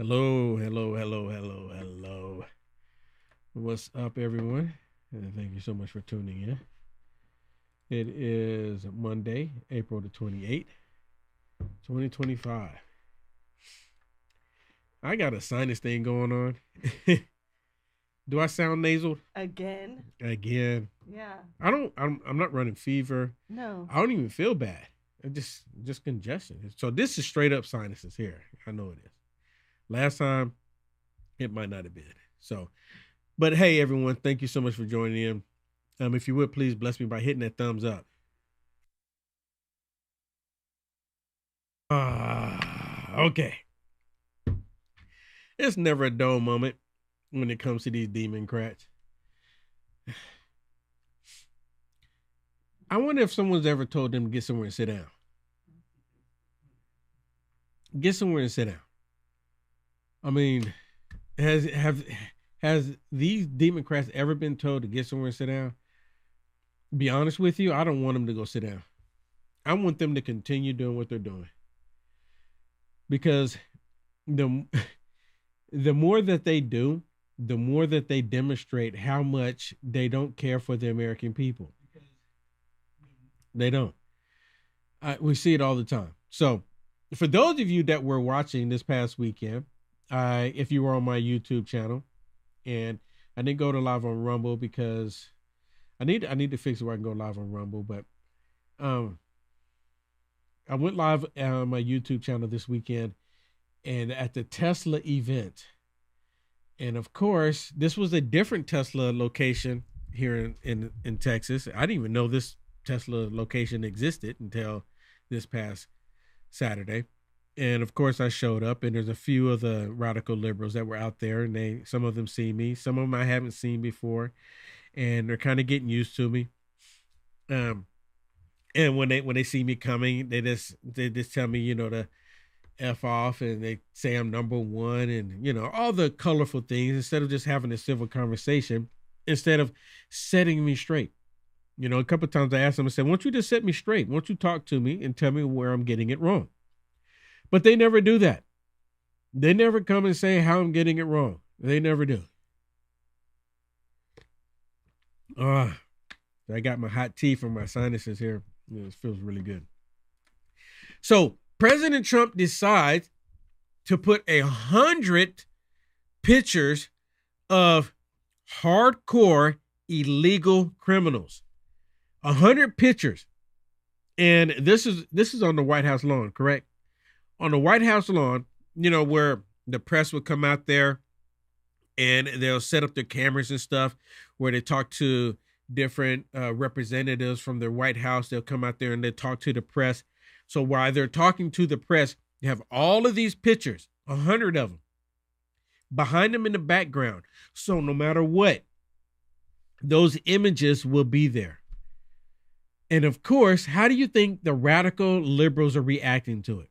Hello, hello, hello, hello, hello. What's up, everyone? And thank you so much for tuning in. It is Monday, April the 28th, 2025. I got a sinus thing going on. Do I sound nasal? Again? Again. Yeah. I'm not running fever. No. I don't even feel bad. It's just congestion. So this is straight up sinuses here. I know it is. Last time, it might not have been. So, but hey, everyone, thank you so much for joining in. If you would, please bless me by hitting that thumbs up. Okay. It's never a dull moment when it comes to these Democrats. I wonder if someone's ever told them to get somewhere and sit down. Get somewhere and sit down. I mean, has these Democrats ever been told to get somewhere and sit down? Be honest with you, I don't want them to go sit down. I want them to continue doing what they're doing. Because the more that they do, the more that they demonstrate how much they don't care for the American people. They don't. We see it all the time. So for those of you that were watching this past weekend, if you were on my YouTube channel, and I didn't go to live on Rumble because I need to fix it where I can go live on Rumble, but I went live on my YouTube channel this weekend and at the Tesla event. And of course, this was a different Tesla location here in Texas. I didn't even know this Tesla location existed until this past Saturday. And of course I showed up, and there's a few of the radical liberals that were out there, and some of them see me, some of them I haven't seen before, and they're kind of getting used to me. And when they see me coming, they just tell me, to F off, and they say I'm number one, and all the colorful things, instead of just having a civil conversation, instead of setting me straight. A couple of times I asked them, I said, why don't you just set me straight? Why don't you talk to me and tell me where I'm getting it wrong? But they never do that. They never come and say how I'm getting it wrong. They never do. I got my hot tea from my sinuses here. It feels really good. So President Trump decides to put 100 pictures of hardcore illegal criminals. 100 pictures. And this is on the White House lawn, correct? On the White House lawn, where the press would come out there and they'll set up their cameras and stuff, where they talk to different representatives from the White House. They'll come out there and they talk to the press. So while they're talking to the press, you have all of these pictures, 100 of them, behind them in the background. So no matter what, those images will be there. And of course, how do you think the radical liberals are reacting to it?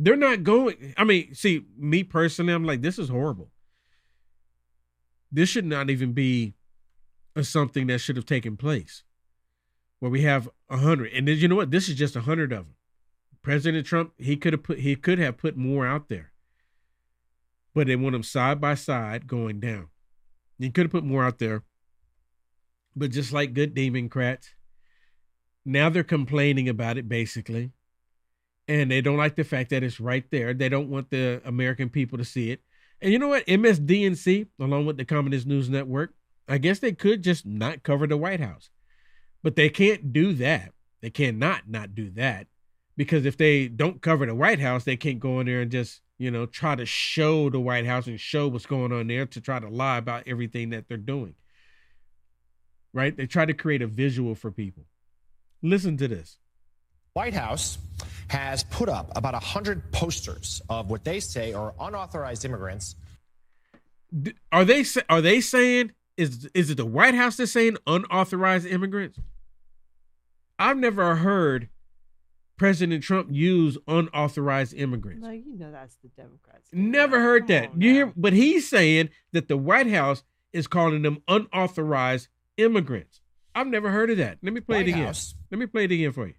They're not going. I mean, see, me personally, I'm like, this is horrible. This should not even be something that should have taken place, where we have 100. And then, you know what? This is just 100 of them. President Trump, he could have put more out there, but they want them side by side going down. He could have put more out there, but just like good Democrats, now they're complaining about it basically. And they don't like the fact that it's right there. They don't want the American people to see it. And you know what? MSDNC, along with the Communist News Network, I guess they could just not cover the White House. But they can't do that. They cannot not do that. Because if they don't cover the White House, they can't go in there and just, try to show the White House and show what's going on there, to try to lie about everything that they're doing. Right? They try to create a visual for people. Listen to this. White House has put up about 100 posters of what they say are unauthorized immigrants. Are they saying, is it the White House that's saying unauthorized immigrants? I've never heard President Trump use unauthorized immigrants. No, that's the Democrats. Never heard that. You hear? But he's saying that the White House is calling them unauthorized immigrants. I've never heard of that. Let me play it again. Let me play it again for you.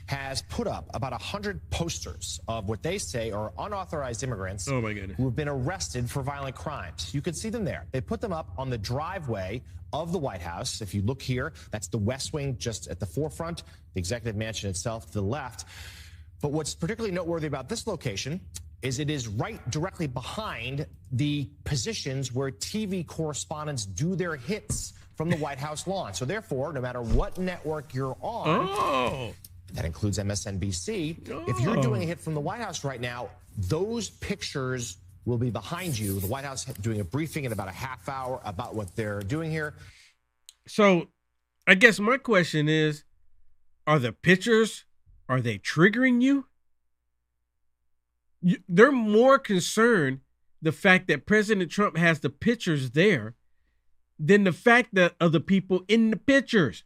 has put up about 100 posters of what they say are unauthorized immigrants Oh my goodness. who have been arrested for violent crimes. You can see them there. They put them up on the driveway of the White House. If you look here, that's the West Wing just at the forefront, the executive mansion itself to the left. But what's particularly noteworthy about this location is it is right directly behind the positions where TV correspondents do their hits from the White House lawn. So therefore, no matter what network you're on, that includes MSNBC, if you're doing a hit from the White House right now, those pictures will be behind you. The White House doing a briefing in about a half hour about what they're doing here. So I guess my question is, are the pictures, are they triggering you? They're more concerned the fact that President Trump has the pictures there than the fact that of the people in the pictures.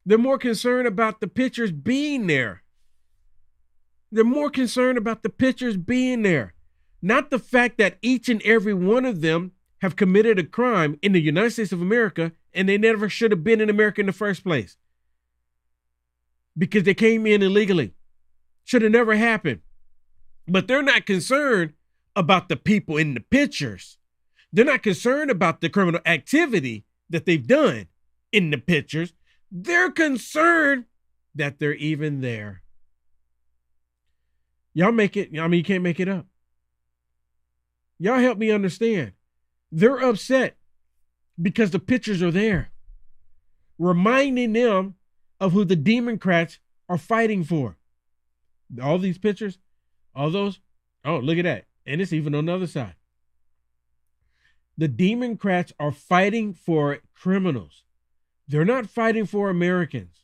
They're more concerned about the pictures being there. They're more concerned about the pictures being there, not the fact that each and every one of them have committed a crime in the United States of America and they never should have been in America in the first place because they came in illegally. Should have never happened. But they're not concerned about the people in the pictures. They're not concerned about the criminal activity that they've done in the pictures. They're concerned that they're even there. Y'all make it, I mean, you can't make it up. Y'all help me understand. They're upset because the pictures are there, reminding them of who the Democrats are fighting for. All these pictures, all those, oh, look at that. And it's even on the other side. The Democrats are fighting for criminals. They're not fighting for Americans.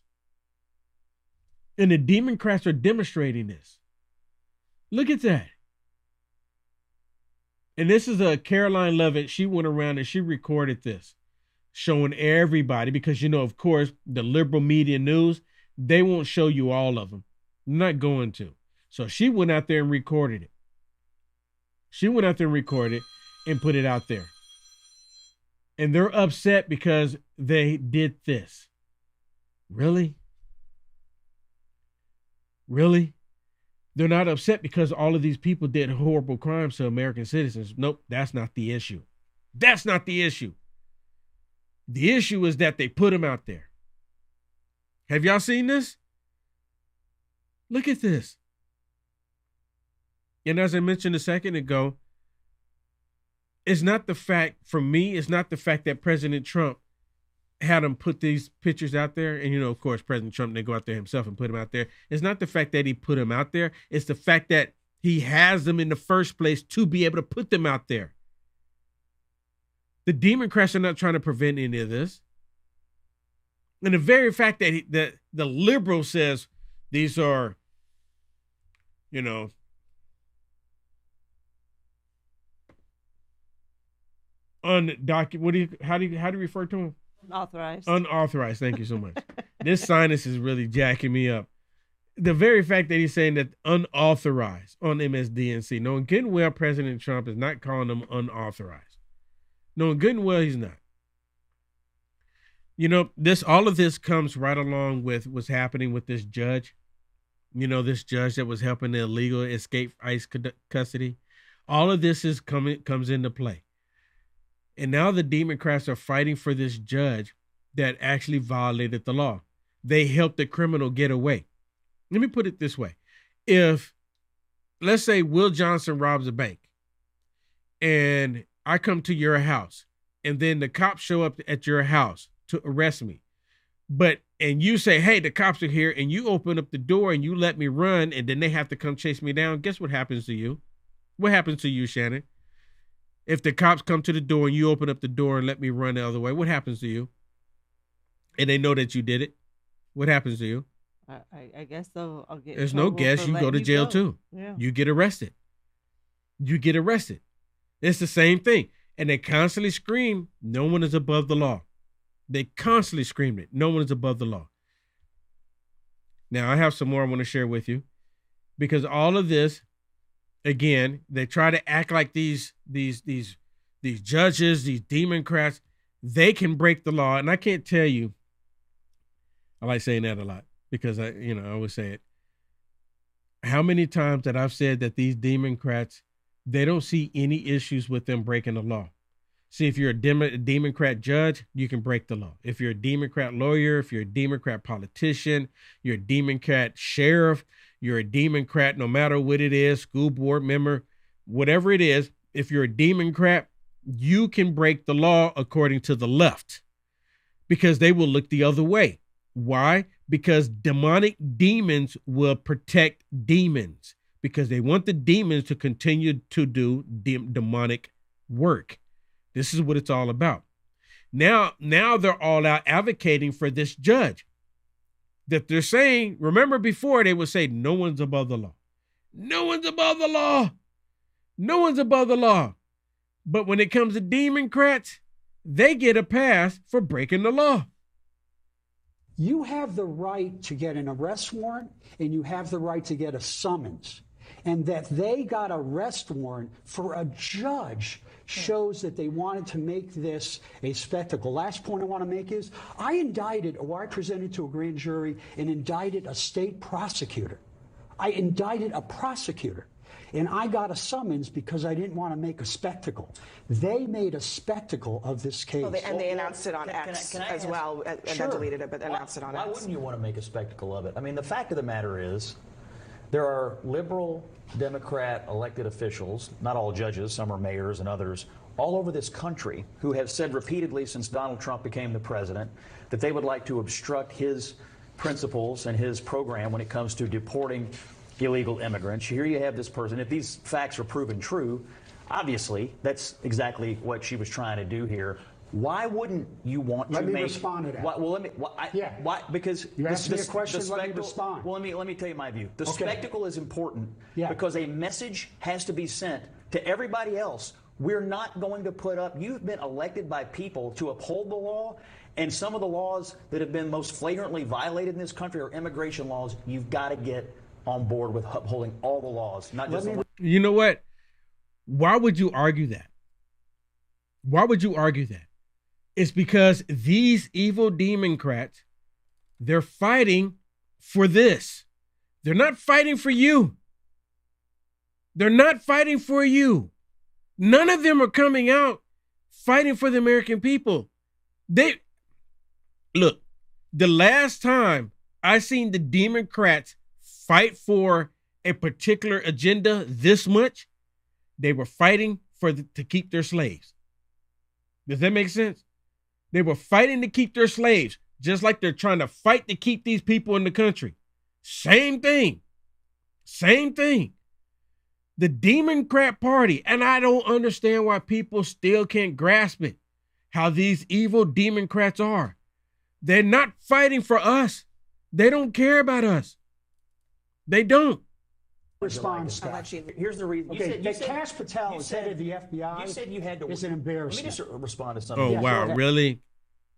And the Democrats are demonstrating this. Look at that. And this is a Caroline Levitt. She went around and she recorded this, showing everybody, because, you know, of course, the liberal media news, they won't show you all of them. They're not going to. So she went out there and recorded it. She went out there and recorded it and put it out there. And they're upset because they did this. Really? Really? They're not upset because all of these people did horrible crimes to American citizens. Nope, that's not the issue. That's not the issue. The issue is that they put them out there. Have y'all seen this? Look at this. And as I mentioned a second ago, it's not the fact, for me, it's not the fact that President Trump had them put these pictures out there. And, you know, of course, President Trump didn't go out there himself and put them out there. It's not the fact that he put them out there. It's the fact that he has them in the first place to be able to put them out there. The Democrats are not trying to prevent any of this. And the very fact that the liberal says these are, you know, how do you refer to them? Unauthorized. Unauthorized. Thank you so much. This sinus is really jacking me up. The very fact that he's saying that unauthorized on MSDNC, knowing good and well President Trump is not calling them unauthorized. Knowing good and well he's not. You know, all of this comes right along with what's happening with this judge. You know, this judge that was helping the illegal escape ICE custody. All of this comes into play. And now the Democrats are fighting for this judge that actually violated the law. They helped the criminal get away. Let me put it this way. If, let's say, Will Johnson robs a bank and I come to your house and then the cops show up at your house to arrest me, and you say, hey, the cops are here, and you open up the door and you let me run, and then they have to come chase me down, guess what happens to you? What happens to you, Shannon? If the cops come to the door and you open up the door and let me run the other way, what happens to you? And they know that you did it. What happens to you? I guess so. I'll get. There's no guess. You go to jail too. Yeah. You get arrested. You get arrested. It's the same thing. And they constantly scream, no one is above the law. They constantly scream it. No one is above the law. Now, I have some more I want to share with you, because all of this, again, they try to act like these judges, these Democrats, they can break the law. And I can't tell you, I like saying that a lot. because I always say it. How many times that I've said that these Democrats, they don't see any issues with them breaking the law. See, if you're a Democrat judge, you can break the law. If you're a Democrat lawyer, if you're a Democrat politician, you're a Democrat sheriff, you're a Democrat, no matter what it is, school board member, whatever it is, if you're a Democrat, you can break the law according to the left because they will look the other way. Why? Because demonic demons will protect demons because they want the demons to continue to do demonic work. This is what it's all about. Now they're all out advocating for this judge that they're saying, remember before they would say, no one's above the law. No one's above the law. No one's above the law. But when it comes to Democrats, they get a pass for breaking the law. You have the right to get an arrest warrant and you have the right to get a summons. And that they got an arrest warrant for a judge shows that they wanted to make this a spectacle. Last point I want to make is I presented to a grand jury and indicted a state prosecutor. I indicted a prosecutor. And I got a summons because I didn't want to make a spectacle. They made a spectacle of this case. Well, they announced it on X as well, and then deleted it, but announced it on X. Why wouldn't you want to make a spectacle of it? I mean, the fact of the matter is, there are liberal Democrat elected officials, not all judges, some are mayors and others, all over this country who have said repeatedly since Donald Trump became the president that they would like to obstruct his principles and his program when it comes to deporting illegal immigrants. Here you have this person. If these facts are proven true, obviously that's exactly what she was trying to do here. Why wouldn't you want to make... Let me respond to that. Well, let me... Why? Because... You asked me a question, let me respond. Well, let me tell you my view. The spectacle is important because a message has to be sent to everybody else. We're not going to put up... You've been elected by people to uphold the law, and some of the laws that have been most flagrantly violated in this country are immigration laws. You've got to get on board with upholding all the laws, not just... You know what? Why would you argue that? Why would you argue that? It's because these evil Democrats, they're fighting for this. They're not fighting for you. They're not fighting for you. None of them are coming out fighting for the American people. Look, the last time I seen the Democrats fight for a particular agenda this much, they were fighting to keep their slaves. Does that make sense? They were fighting to keep their slaves, just like they're trying to fight to keep these people in the country. Same thing. Same thing. The Democrat Party, and I don't understand why people still can't grasp it, how these evil Democrats are. They're not fighting for us. They don't care about us. They don't. Respond, Scott. Here's the reason. Kash Patel is head of the FBI. You said you had to... It's an embarrassment. Let me just respond to something. Oh, wow, really?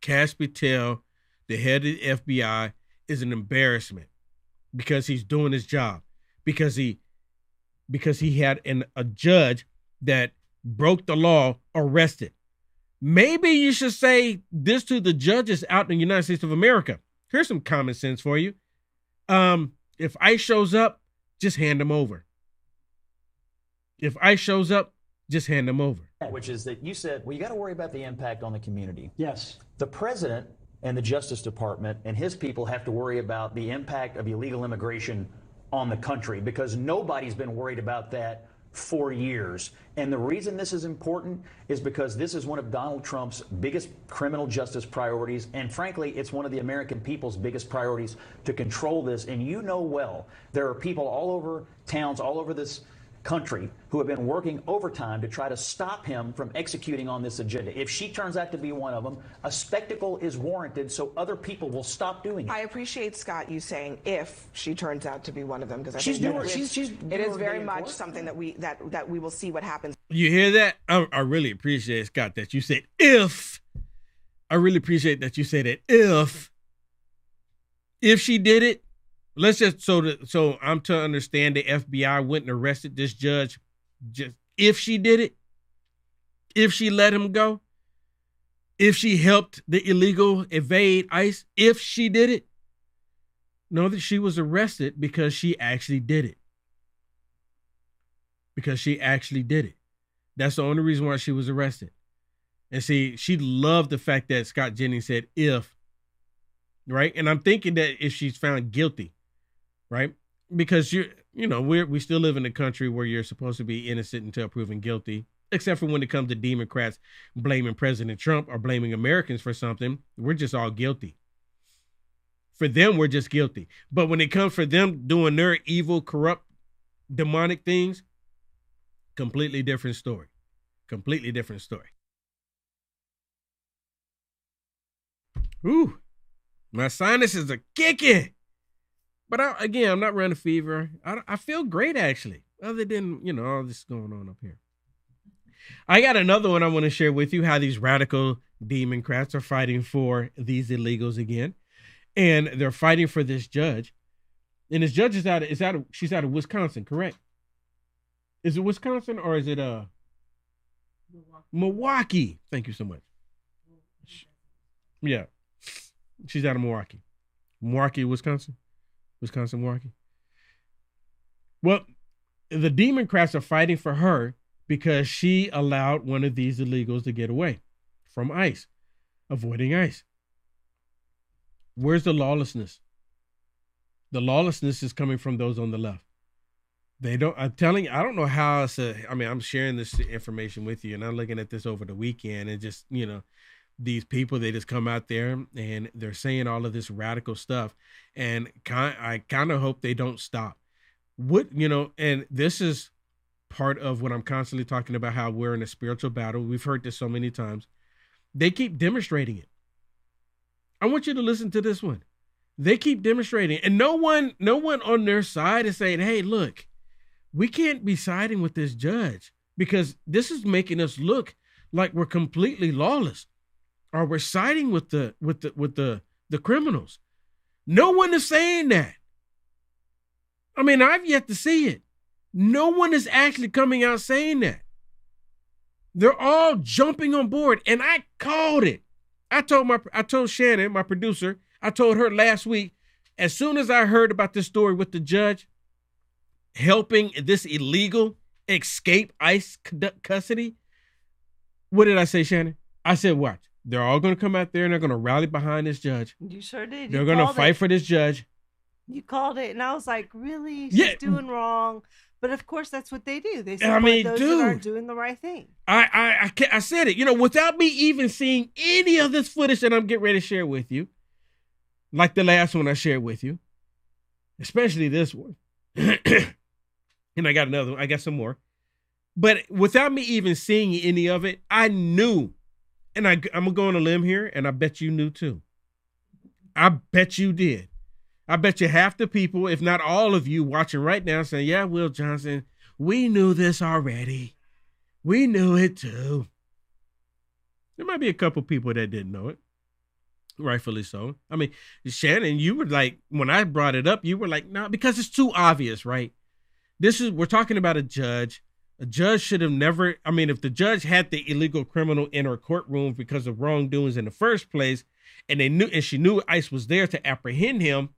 Kash Patel, the head of the FBI, is an embarrassment because he's doing his job. Because he had a judge that broke the law arrested. Maybe you should say this to the judges out in the United States of America. Here's some common sense for you. If ICE shows up, just hand them over. If ICE shows up, just hand them over. Which is that you said, well, you got to worry about the impact on the community. Yes. The president and the Justice Department and his people have to worry about the impact of illegal immigration on the country because nobody's been worried about that for years. And the reason this is important is because this is one of Donald Trump's biggest criminal justice priorities. And frankly, it's one of the American people's biggest priorities to control this. And you know well, there are people all over towns, all over this country who have been working overtime to try to stop him from executing on this agenda. If she turns out to be one of them, a spectacle is warranted so other people will stop doing it. I appreciate, Scott, you saying if she turns out to be one of them, because I She's think doing, it is very much something that we will see what happens. You hear that? I really appreciate, Scott, that you said if. I really appreciate that you said that if she did it. Let's just so I'm to understand the FBI went and arrested this judge just if she did it, if she let him go, if she helped the illegal evade ICE, if she did it, know that she was arrested because she actually did it. Because she actually did it. That's the only reason why she was arrested. And see, she loved the fact that Scott Jennings said if, right? And I'm thinking that if she's found guilty, right? Because we still live in a country where you're supposed to be innocent until proven guilty, except for when it comes to Democrats blaming President Trump or blaming Americans for something. We're just all guilty. For them, we're just guilty. But when it comes for them doing their evil, corrupt, demonic things, completely different story. Completely different story. Ooh, my sinuses are kicking. But I'm not running a fever. I feel great, actually, other than, all this going on up here. I got another one I want to share with you, how these radical Democrats are fighting for these illegals again. And they're fighting for this judge. And this judge she's out of Wisconsin, correct? Is it Wisconsin or is it Milwaukee? Thank you so much. Yeah. She's out of Milwaukee. Milwaukee, Wisconsin. Wisconsin, Milwaukee. Well, the Democrats are fighting for her because she allowed one of these illegals to get away from ICE, avoiding ICE. Where's the lawlessness? The lawlessness is coming from those on the left. I don't know how else. I'm sharing this information with you, and I'm looking at this over the weekend, and just, these people, they just come out there and they're saying all of this radical stuff, and I kind of hope they don't stop. And this is part of what I'm constantly talking about, how we're in a spiritual battle. We've heard this so many times. They keep demonstrating it. I want you to listen to this one. They keep demonstrating, and no one on their side is saying, hey, look, we can't be siding with this judge because this is making us look like we're completely lawless, or we're siding with the criminals. No one is saying that. I've yet to see it. No one is actually coming out saying that. They're all jumping on board, and I called it. I told Shannon, my producer, I told her last week, as soon as I heard about this story with the judge helping this illegal escape ICE custody, what did I say, Shannon? I said, watch. They're all going to come out there and they're going to rally behind this judge. You sure did. They're going to fight for this judge. You called it, and I was like, really? She's doing wrong. But of course, that's what they do. They support those that aren't doing the right thing. I said it, without me even seeing any of this footage that I'm getting ready to share with you, like the last one I shared with you, especially this one. And I got another one. I got some more. But without me even seeing any of it, I knew. And I'm going to go on a limb here, and I bet you knew too. I bet you did. I bet you half the people, if not all of you watching right now, saying, yeah, Will Johnson, we knew this already. We knew it too. There might be a couple people that didn't know it. Rightfully so. Shannon, you were like, when I brought it up, you were like, no, because it's too obvious, right? We're talking about a judge. A judge should have never, if the judge had the illegal criminal in her courtroom because of wrongdoings in the first place, and she knew ICE was there to apprehend him,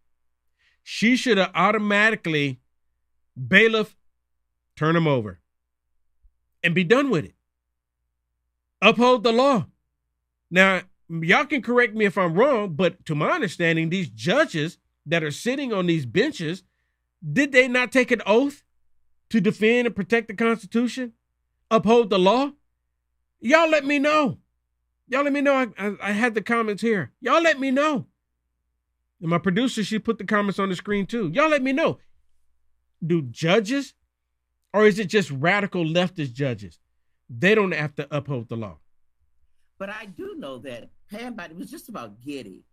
she should have automatically, bailiff, turn him over and be done with it. Uphold the law. Now, y'all can correct me if I'm wrong, but to my understanding, these judges that are sitting on these benches, did they not take an oath to defend and protect the Constitution? Uphold the law? Y'all let me know. Y'all let me know. I had the comments here. Y'all let me know. And my producer, she put the comments on the screen too. Y'all let me know. Do judges, or is it just radical leftist judges? They don't have to uphold the law. But I do know that Pam Biden was just about giddy,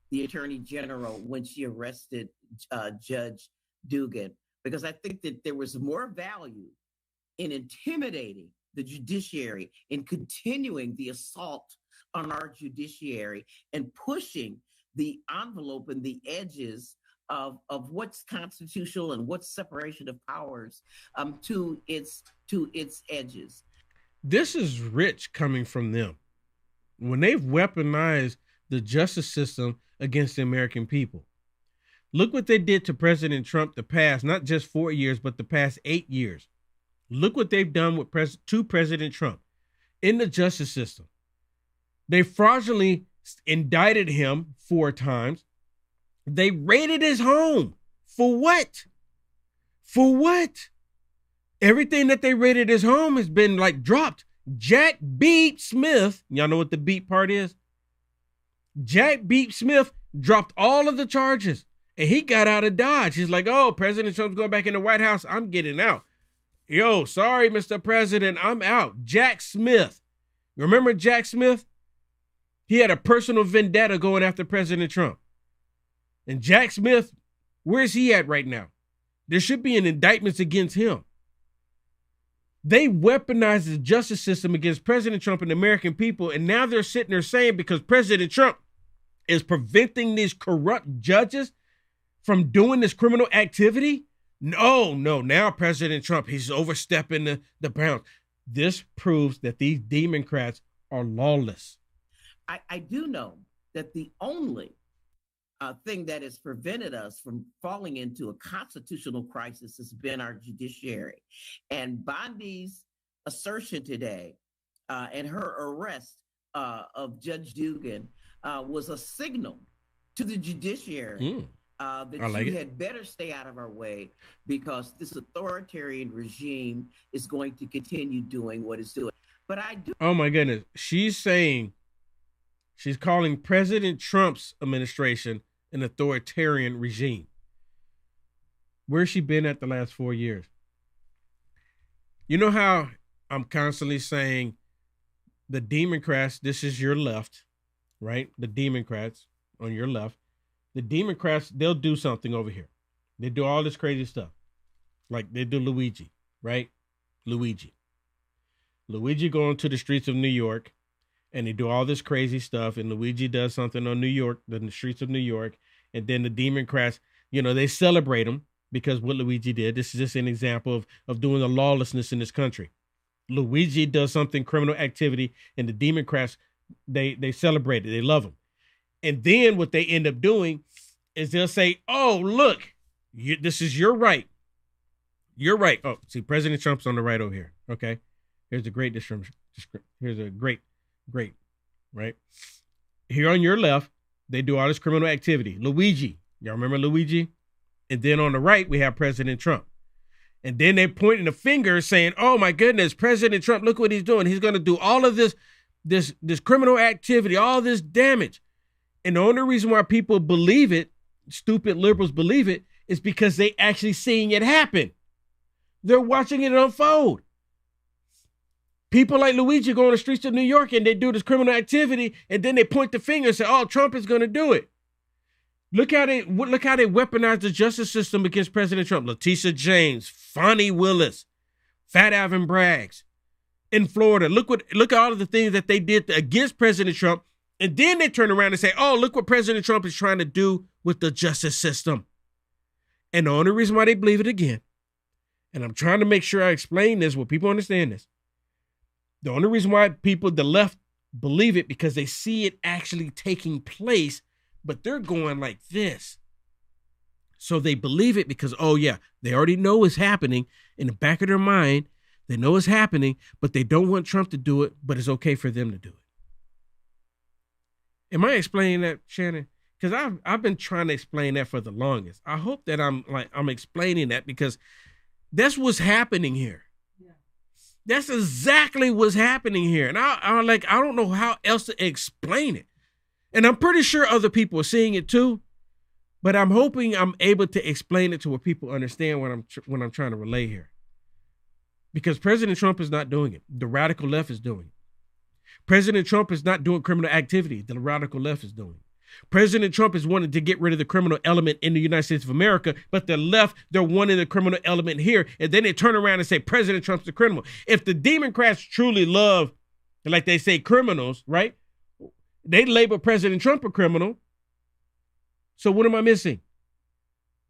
the Attorney General, when she arrested Judge Dugan, because I think that there was more value in intimidating the judiciary, in continuing the assault on our judiciary, and pushing the envelope and the edges of what's constitutional and what's separation of powers to its edges. This is rich coming from them. When they've weaponized the justice system against the American people, Look what they did to President Trump the past, not just 4 years, but the past 8 years. Look what they've done with to President Trump in the justice system. They fraudulently indicted him 4 times. They raided his home. For what? For what? Everything that they raided his home has been like dropped. Jack Beep Smith, y'all know what the beep part is? Jack Beep Smith dropped all of the charges and he got out of Dodge. He's like, oh, President Trump's going back in the White House. I'm getting out. Yo, sorry, Mr. President, I'm out. Jack Smith. Remember Jack Smith? He had a personal vendetta going after President Trump. And Jack Smith, where's he at right now? There should be an indictment against him. They weaponized the justice system against President Trump and the American people, and now they're sitting there saying because President Trump is preventing these corrupt judges from doing this criminal activity. No, now President Trump, he's overstepping the bounds. This proves that these Democrats are lawless. I do know that the only thing that has prevented us from falling into a constitutional crisis has been our judiciary. And Bondi's assertion today and her arrest of Judge Dugan was a signal to the judiciary that you had better stay out of our way because this authoritarian regime is going to continue doing what it's doing. But I do. Oh, my goodness. She's calling President Trump's administration an authoritarian regime. Where's she been at the last 4 years? You know how I'm constantly saying the Democrats, this is your left, right? The Democrats on your left. The Democrats, they'll do something over here. They do all this crazy stuff. Like they do Luigi, right? Luigi going to the streets of New York and they do all this crazy stuff. And Luigi does something on New York, in the streets of New York. And then the Democrats, they celebrate him because what Luigi did. This is just an example of doing the lawlessness in this country. Luigi does something, criminal activity, and the Democrats, they celebrate it. They love him. And then what they end up doing is they'll say, oh, look, this is your right. You're right. Oh, see, President Trump's on the right over here. Okay. Here's a great description. Here's a great, right? Here on your left, they do all this criminal activity. Luigi. Y'all remember Luigi? And then on the right, we have President Trump. And then they're pointing the finger saying, oh, my goodness, President Trump, look what he's doing. He's going to do all of this criminal activity, all this damage. And the only reason why people believe it, stupid liberals believe it, is because they actually seeing it happen. They're watching it unfold. People like Luigi go on the streets of New York and they do this criminal activity and then they point the finger and say, oh, Trump is going to do it. Look how they weaponize the justice system against President Trump. Letitia James, Fonnie Willis, Fat Alvin Braggs in Florida. Look at all of the things that they did against President Trump. And then they turn around and say, oh, look what President Trump is trying to do with the justice system. And the only reason why they believe it again, and I'm trying to make sure I explain this where people understand this. The only reason why people, the left, believe it because they see it actually taking place, but they're going like this. So they believe it because, oh yeah, they already know it's happening in the back of their mind. They know it's happening, but they don't want Trump to do it, but it's okay for them to do it. Am I explaining that, Shannon? Because I've been trying to explain that for the longest. I hope that I'm explaining that because that's what's happening here. Yeah. That's exactly what's happening here. And I don't know how else to explain it. And I'm pretty sure other people are seeing it too, but I'm hoping I'm able to explain it to where people understand what I'm trying to relay here. Because President Trump is not doing it. The radical left is doing it. President Trump is not doing criminal activity. The radical left is doing it. President Trump is wanting to get rid of the criminal element in the United States of America, but the left, they're wanting the criminal element here. And then they turn around and say, President Trump's a criminal. If the Democrats truly love, like they say, criminals, right? They label President Trump a criminal. So what am I missing?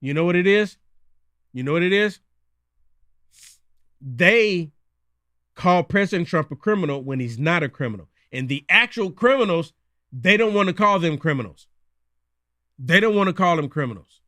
You know what it is? You know what it is? They call President Trump a criminal when he's not a criminal. And the actual criminals, they don't want to call them criminals. They don't want to call them criminals.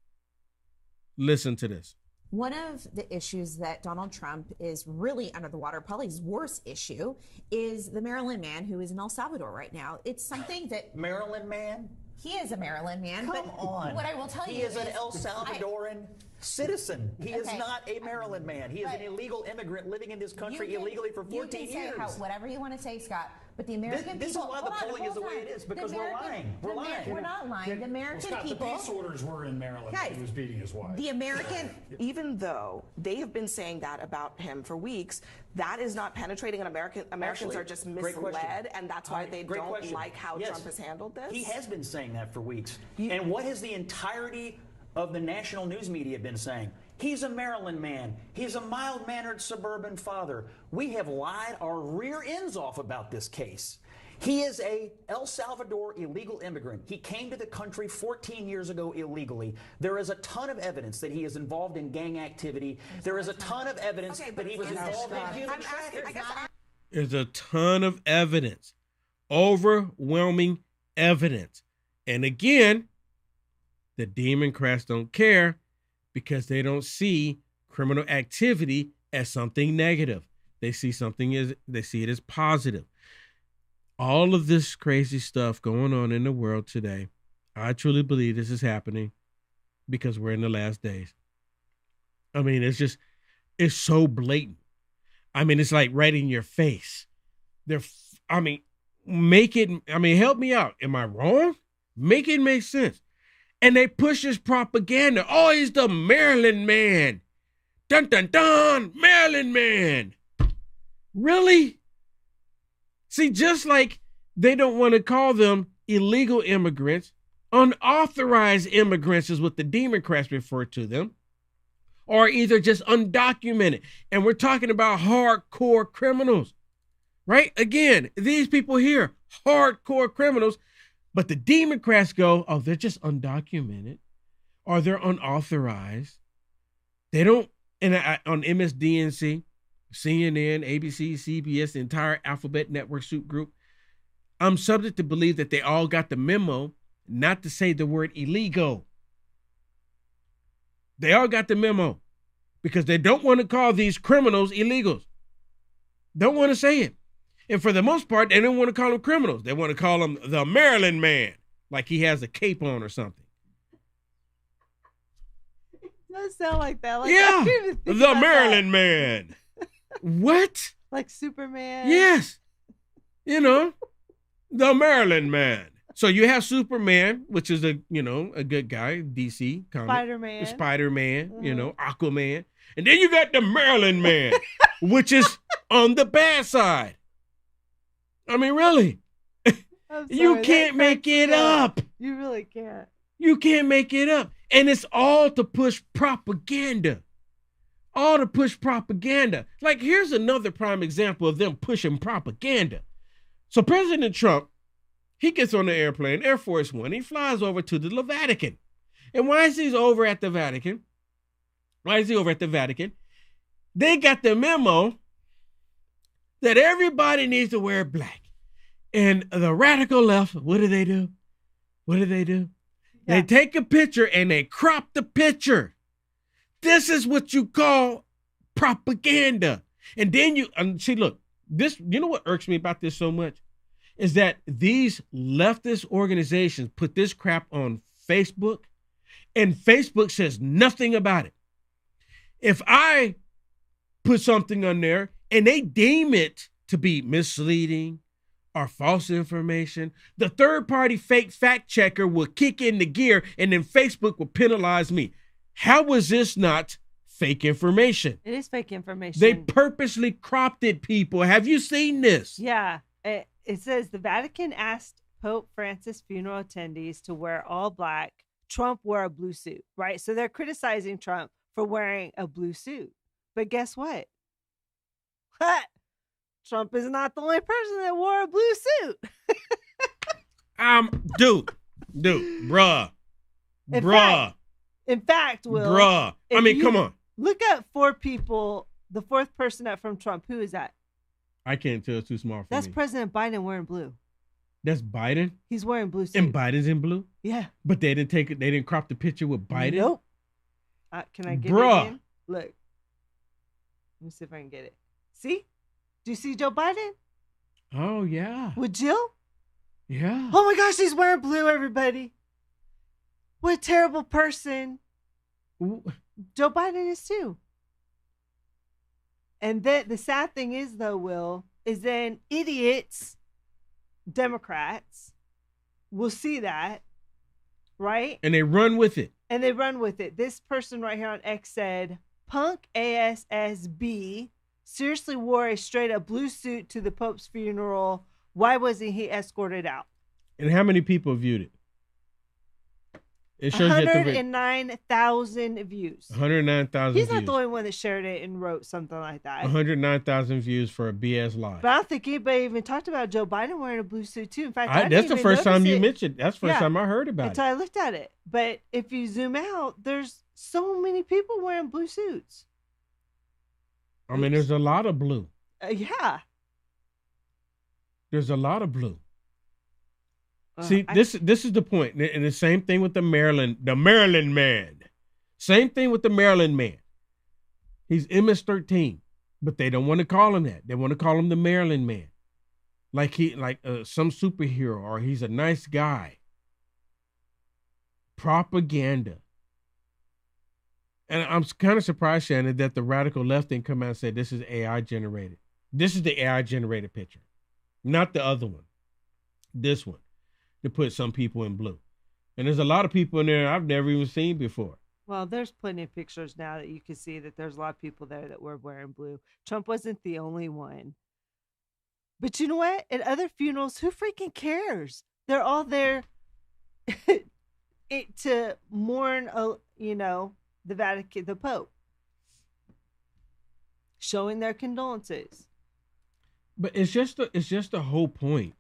Listen to this. One of the issues that Donald Trump is really under the water, probably his worst issue, is the Maryland man who is in El Salvador right now. It's something that... Maryland man? He is a Maryland man. Come on. What I will tell you is an El Salvadoran citizen. He is not a Maryland man. He is an illegal immigrant living in this country illegally for 14 years. Whatever you want to say, Scott. But the American this people... is why the polling is the way it is, because we're lying. We're lying. We're not lying. The American Scott, people... the peace orders were in Maryland. Guys, he was beating his wife. The American... Even though they have been saying that about him for weeks, that is not penetrating, and Americans are just misled, and that's why they don't like how Trump has handled this. He has been saying that for weeks. And what has the entirety of the national news media been saying? He's a Maryland man. He's a mild-mannered suburban father. We have lied our rear ends off about this case. He is a El Salvador illegal immigrant. He came to the country 14 years ago illegally. There is a ton of evidence that he is involved in gang activity. There is a ton of evidence that he was involved in human trafficking. There's a ton of evidence. Overwhelming evidence. And again, the Democrats don't care because they don't see criminal activity as something negative. They see it as positive. All of this crazy stuff going on in the world today, I truly believe this is happening because we're in the last days. I mean, it's so blatant. I mean, it's like right in your face. Help me out. Am I wrong? Make it make sense. And they push this propaganda. Oh, he's the Maryland man. Dun, dun, dun, Maryland man. Really? See, just like they don't want to call them illegal immigrants, unauthorized immigrants is what the Democrats refer to them, or either just undocumented. And we're talking about hardcore criminals, right? Again, these people here, hardcore criminals, but the Democrats go, oh, they're just undocumented or they're unauthorized. They don't, and on MSDNC, CNN, ABC, CBS, the entire Alphabet Network Soup Group, I'm subject to believe that they all got the memo not to say the word illegal. They all got the memo because they don't want to call these criminals illegals. Don't want to say it. And for the most part, they don't want to call them criminals. They want to call him the Maryland man, like he has a cape on or something. It does sound like that. Like, yeah, the Maryland man. What? Like Superman? Yes. You know, the Maryland man. So you have Superman, which is a good guy, DC comic. Spider-Man. Spider-Man, Aquaman. And then you got the Maryland man, which is on the bad side. I mean, really. You can't make it up. You really can't. You can't make it up. And it's all to push propaganda. All to push propaganda. Like, here's another prime example of them pushing propaganda. So President Trump, he gets on the airplane, Air Force One. He flies over to the Vatican. And why is he over at the Vatican? They got the memo that everybody needs to wear black. And the radical left, what do? Yeah. They take a picture and they crop the picture. This is what you call propaganda. And then see, look, this, you know what irks me about this so much? Is that these leftist organizations put this crap on Facebook, and Facebook says nothing about it. If I put something on there and they deem it to be misleading or false information, the third-party fake fact checker will kick in the gear and then Facebook will penalize me. How was this not fake information? It is fake information. They purposely cropped it, people. Have you seen this? Yeah. It says the Vatican asked Pope Francis funeral attendees to wear all black. Trump wore a blue suit, right? So they're criticizing Trump for wearing a blue suit. But guess what? Trump is not the only person that wore a blue suit. Bruh. In fact, Will. Bruh. I mean, come on. Look at four people. The fourth person up from Trump. Who is that? I can't tell. It's too small for me. That's President Biden wearing blue. That's Biden? He's wearing blue suit. And Biden's in blue? Yeah. But they didn't crop the picture with Biden? Nope. Can I get Bruh. it in? Look. Let me see if I can get it. See? Do you see Joe Biden? Oh, yeah. With Jill? Yeah. Oh my gosh, he's wearing blue, everybody. What a terrible person. Ooh. Joe Biden is too. And then the sad thing is, though, Will, is then idiots, Democrats, will see that, right? And they run with it. And they run with it. This person right here on X said, Punk ASSB seriously wore a straight up blue suit to the Pope's funeral. Why wasn't he escorted out? And how many people viewed it? It shows 109,000 views. 109,000 He's views. not the only one that shared it and wrote something like that. 109,000 views for a BS live. But I don't think anybody even talked about Joe Biden wearing a blue suit too. In fact, That's the first time you mentioned. That's the first time I heard about until I looked at it. But if you zoom out, there's so many people wearing blue suits. I mean, there's a lot of blue. Yeah. There's a lot of blue. See, this is the point. And the same thing with the Maryland man. Same thing with the Maryland man. He's MS-13, but they don't want to call him that. They want to call him the Maryland man. Like some superhero, or he's a nice guy. Propaganda. And I'm kind of surprised, Shannon, that the radical left didn't come out and say this is AI generated. This is the AI generated picture, not the other one. This one. To put some people in blue. And there's a lot of people in there I've never even seen before. Well, there's plenty of pictures now that you can see that there's a lot of people there that were wearing blue. Trump wasn't the only one. But you know what? At other funerals, who freaking cares? They're all there to mourn, the Vatican, the Pope. Showing their condolences. But it's just the whole point.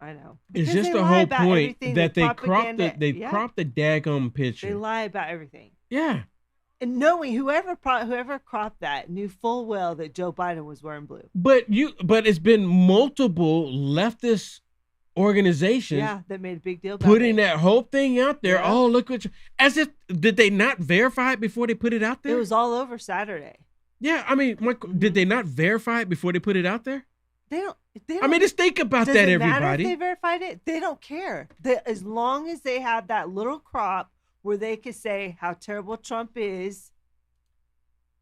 I know. It's just the whole point that they cropped the daggone picture. They lie about everything. Yeah. And knowing whoever cropped that knew full well that Joe Biden was wearing blue. But it's been multiple leftist organizations that made a big deal about putting that whole thing out there. Yeah. Oh, look what as if did they not verify it before they put it out there? It was all over Saturday. Yeah, I mean, did they not verify it before they put it out there? They don't. I mean, just think about that, everybody. Matter if they verified it? They don't care. As long as they have that little crop where they can say how terrible Trump is,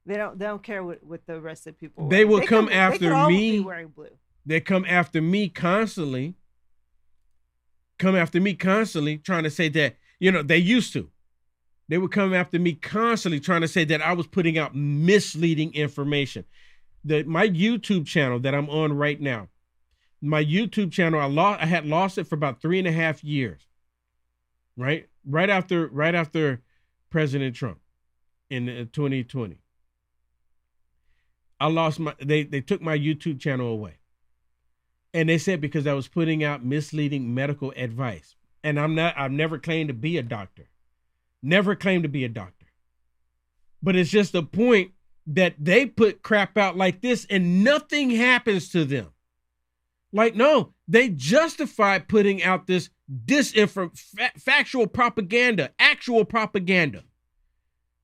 they don't care what the rest of the people. They will come after me. Be wearing blue. They come after me constantly. Trying to say that they used to. They would come after me constantly trying to say that I was putting out misleading information. My YouTube channel that I'm on right now, I had lost it for about 3.5 years, right after President Trump in 2020. I lost they took my YouTube channel away, and they said because I was putting out misleading medical advice, and I've never claimed to be a doctor, but it's just the point that they put crap out like this and nothing happens to them. Like, no, they justify putting out this factual propaganda, actual propaganda.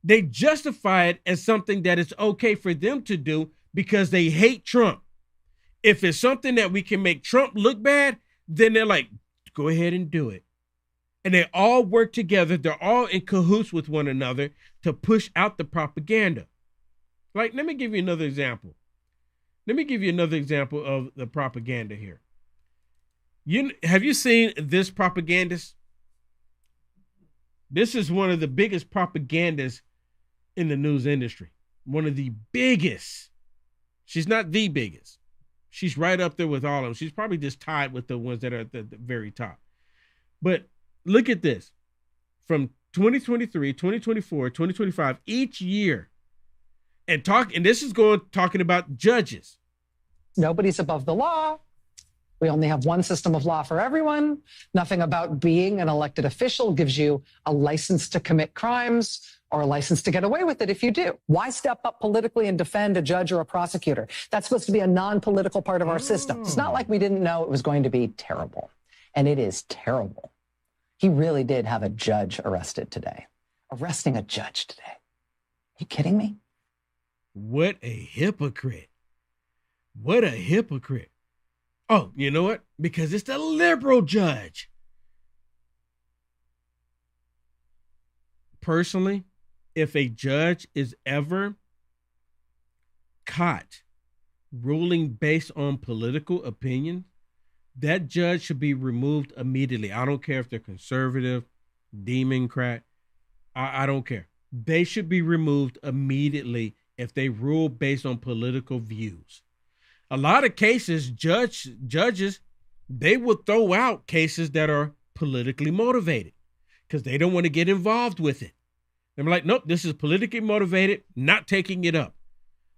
They justify it as something that it's okay for them to do because they hate Trump. If it's something that we can make Trump look bad, then they're like, go ahead and do it. And they all work together. They're all in cahoots with one another to push out the propaganda. Like, let me give you another example. Of the propaganda here. Have you seen this propagandist? This is one of the biggest propagandists in the news industry. One of the biggest. She's not the biggest. She's right up there with all of them. She's probably just tied with the ones that are at the very top. But look at this. From 2023, 2024, 2025, each year, and this is talking about judges. Nobody's above the law. We only have one system of law for everyone. Nothing about being an elected official gives you a license to commit crimes or a license to get away with it if you do. Why step up politically and defend a judge or a prosecutor? That's supposed to be a non-political part of our system. It's not like we didn't know it was going to be terrible. And it is terrible. He really did have a judge arrested today. arresting a judge today. Are you kidding me? What a hypocrite. What a hypocrite. Oh, you know what? Because it's the liberal judge. Personally, if a judge is ever caught ruling based on political opinion, that judge should be removed immediately. I don't care if they're conservative, Democrat. I don't care. They should be removed immediately if they rule based on political views. A lot of cases, judges, they will throw out cases that are politically motivated because they don't want to get involved with it. They're like, nope, this is politically motivated, not taking it up.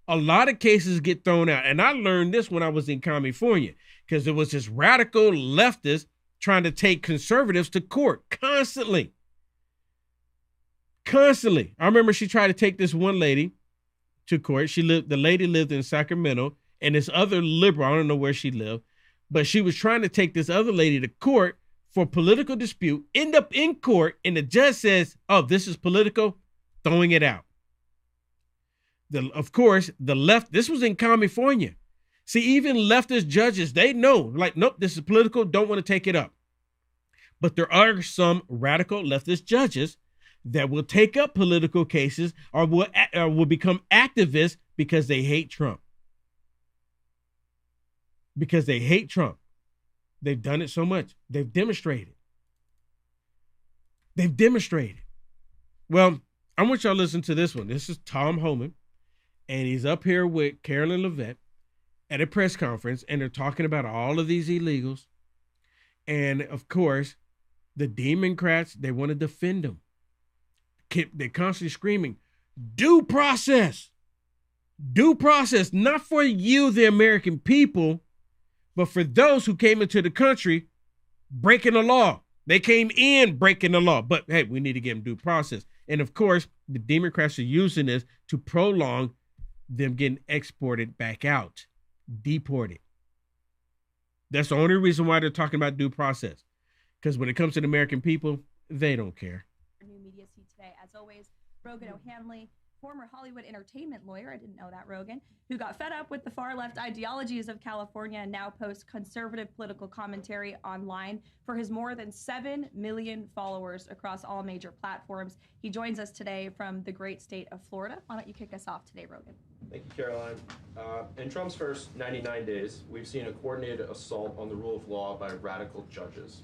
A lot of cases get thrown out. And I learned this when I was in California because there was this radical leftist trying to take conservatives to court constantly. Constantly. I remember she tried to take this one lady to court. The lady lived in Sacramento, and this other liberal, I don't know where she lived, but she was trying to take this other lady to court for political dispute, end up in court, and the judge says, oh, this is political, throwing it out. Of course, the left, this was in California. See, even leftist judges, they know, like, nope, this is political, don't want to take it up. But there are some radical leftist judges that will take up political cases or will become activists because they hate Trump. Because they hate Trump. They've done it so much. They've demonstrated. Well, I want y'all to listen to this one. This is Tom Homan, and he's up here with Carolyn Levitt at a press conference, and they're talking about all of these illegals. And, of course, the Democrats, they want to defend them. They're constantly screaming, due process. Due process, not for you, the American people, but for those who came into the country breaking the law. They came in breaking the law, but hey, we need to give them due process. And of course, the Democrats are using this to prolong them getting exported back out, deported. That's the only reason why they're talking about due process. Because when it comes to the American people, they don't care. New media seat today, as always, Rogan O'Hanley, former Hollywood entertainment lawyer, I didn't know that, Rogan, who got fed up with the far left ideologies of California and now posts conservative political commentary online for his more than 7 million followers across all major platforms. He joins us today from the great state of Florida. Why don't you kick us off today, Rogan? Thank you, Caroline. In Trump's first 99 days, we've seen a coordinated assault on the rule of law by radical judges.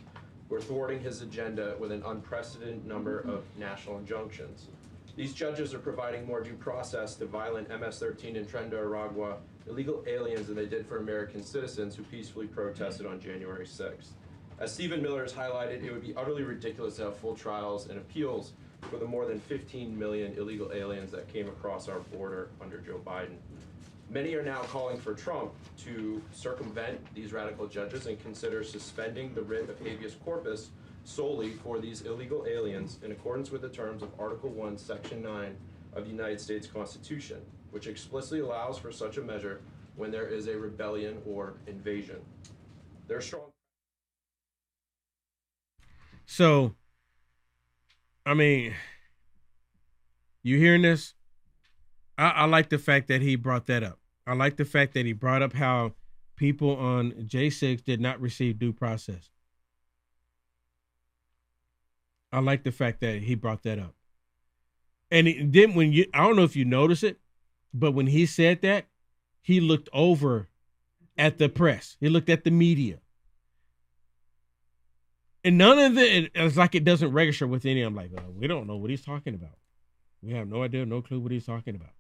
We're thwarting his agenda with an unprecedented number of national injunctions. These judges are providing more due process to violent MS-13 and Tren de Aragua illegal aliens than they did for American citizens who peacefully protested on January 6th. As Stephen Miller has highlighted, it would be utterly ridiculous to have full trials and appeals for the more than 15 million illegal aliens that came across our border under Joe Biden. Many are now calling for Trump to circumvent these radical judges and consider suspending the writ of habeas corpus solely for these illegal aliens in accordance with the terms of Article 1, Section 9 of the United States Constitution, which explicitly allows for such a measure when there is a rebellion or invasion. There's strong. So, I mean, you hearing this? I like the fact that he brought that up. I like the fact that he brought up how people on J6 did not receive due process. I like the fact that he brought that up. And then I don't know if you notice it, but when he said that, he looked over at the press. He looked at the media. And none of it's like it doesn't register with any. I'm like, we don't know what he's talking about. We have no idea, no clue what he's talking about.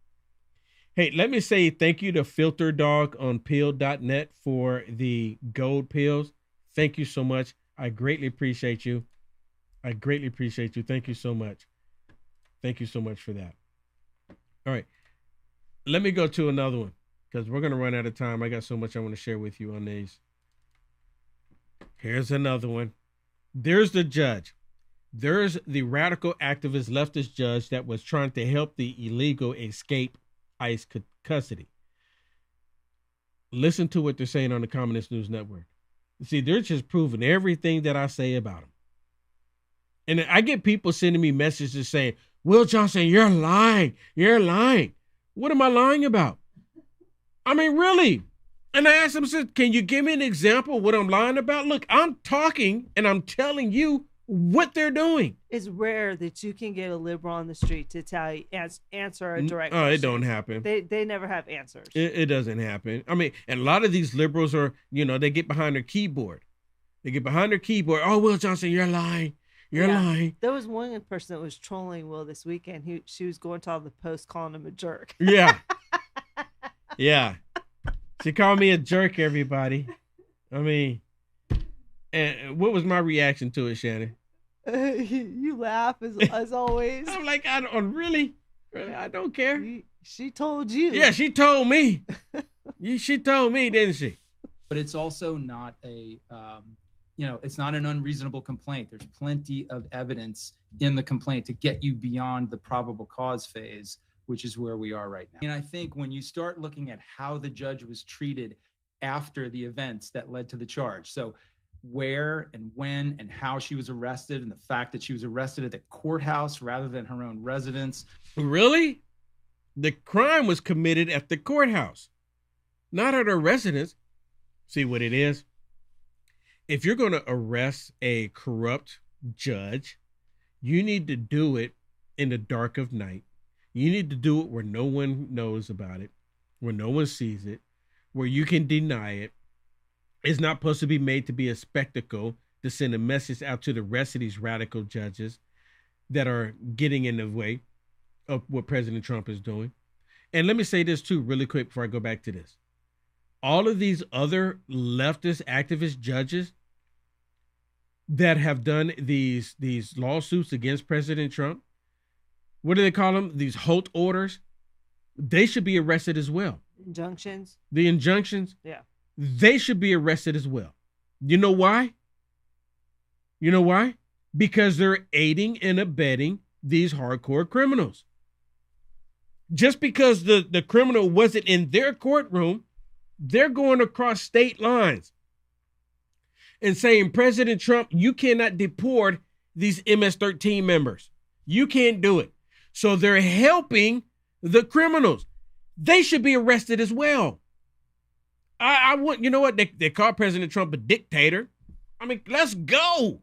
Hey, let me say thank you to Filter Dog on pill.net for the gold pills. Thank you so much. I greatly appreciate you. Thank you so much. Thank you so much for that. All right. Let me go to another one because we're going to run out of time. I got so much I want to share with you on these. Here's another one. There's the judge. There's the radical activist leftist judge that was trying to help the illegal escape ICE custody. Listen to what they're saying on the Communist News Network. See, they're just proving everything that I say about them. And I get people sending me messages saying, Will Johnson, you're lying. You're lying. What am I lying about? I mean, really? And I asked him, I said, can you give me an example of what I'm lying about? Look, I'm talking and I'm telling you what they're doing. It's rare that you can get a liberal on the street to tell you, answer a direct question. Oh, it don't happen. They never have answers. It doesn't happen. I mean, and a lot of these liberals are, they get behind their keyboard. They get behind their keyboard. Oh, Will Johnson, you're lying. You're lying. There was one person that was trolling Will this weekend. She was going to all the posts calling him a jerk. Yeah. Yeah. She called me a jerk, everybody. I mean, and what was my reaction to it, Shannon? You laugh as always. I'm like, really? I don't care. She told you. Yeah, she told me. She told me, didn't she? But it's also not it's not an unreasonable complaint. There's plenty of evidence in the complaint to get you beyond the probable cause phase, which is where we are right now. And I think when you start looking at how the judge was treated after the events that led to the charge, so where and when and how she was arrested, and the fact that she was arrested at the courthouse rather than her own residence. Really? The crime was committed at the courthouse, not at her residence. See what it is? If you're going to arrest a corrupt judge, you need to do it in the dark of night. You need to do it where no one knows about it, where no one sees it, where you can deny it. It's not supposed to be made to be a spectacle to send a message out to the rest of these radical judges that are getting in the way of what President Trump is doing. And let me say this too, really quick before I go back to this. All of these other leftist activist judges that have done these lawsuits against President Trump, what do they call them? These Holt orders. They should be arrested as well. Injunctions. The injunctions. Yeah. They should be arrested as well. You know why? You know why? Because they're aiding and abetting these hardcore criminals. Just because the criminal wasn't in their courtroom, they're going across state lines and saying, President Trump, you cannot deport these MS-13 members. You can't do it. So they're helping the criminals. They should be arrested as well. I want, you know what? They call President Trump a dictator. I mean, let's go.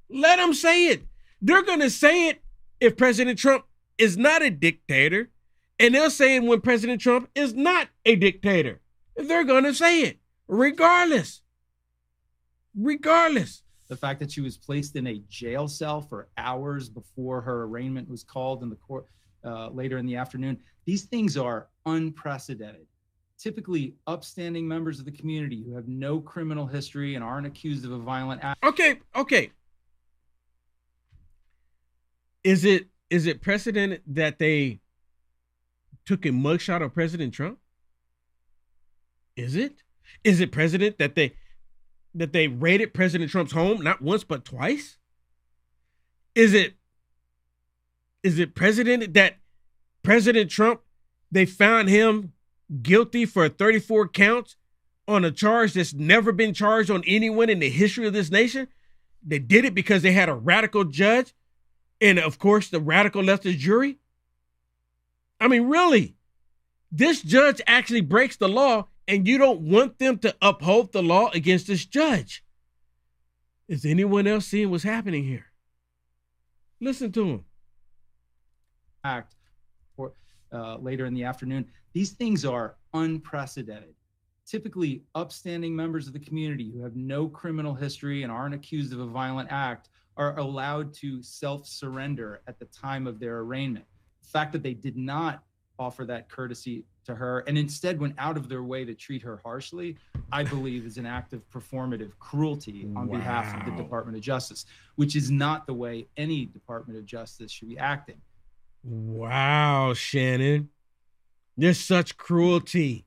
Let them say it. They're going to say it if President Trump is not a dictator. And they'll say it when President Trump is not a dictator. They're going to say it regardless. Regardless. The fact that she was placed in a jail cell for hours before her arraignment was called in the court later in the afternoon. These things are unprecedented. Typically upstanding members of the community who have no criminal history and aren't accused of a violent act. Okay. Is it precedent that they took a mugshot of President Trump? Is it? Is it precedent that they raided President Trump's home not once but twice? Is it precedent that President Trump, they found him guilty for 34 counts on a charge that's never been charged on anyone in the history of this nation? They did it because they had a radical judge and, of course, the radical leftist jury. I mean, really, this judge actually breaks the law, and you don't want them to uphold the law against this judge. Is anyone else seeing what's happening here? Listen to him. Act or later in the afternoon. These things are unprecedented. Typically, upstanding members of the community who have no criminal history and aren't accused of a violent act are allowed to self-surrender at the time of their arraignment. The fact that they did not offer that courtesy to her and instead went out of their way to treat her harshly, I believe is an act of performative cruelty on behalf of the Department of Justice, which is not the way any Department of Justice should be acting. Wow, Shannon. There's such cruelty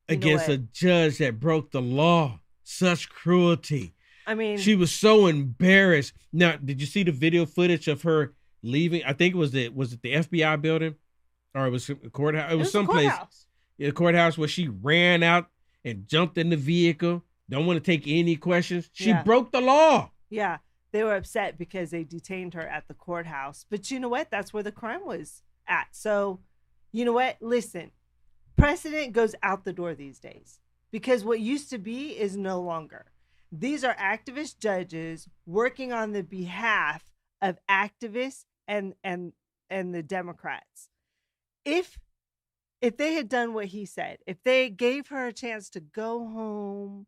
against a judge that broke the law. Such cruelty. I mean, she was so embarrassed. Now, did you see the video footage of her leaving? I think was it the FBI building, or it was a courthouse? It was someplace. Courthouse. The courthouse where she ran out and jumped in the vehicle. Don't want to take any questions. She broke the law. Yeah. They were upset because they detained her at the courthouse. But you know what? That's where the crime was at. So, you know what? Listen, precedent goes out the door these days because what used to be is no longer. These are activist judges working on the behalf of activists and the Democrats. If they had done what he said, if they gave her a chance to go home,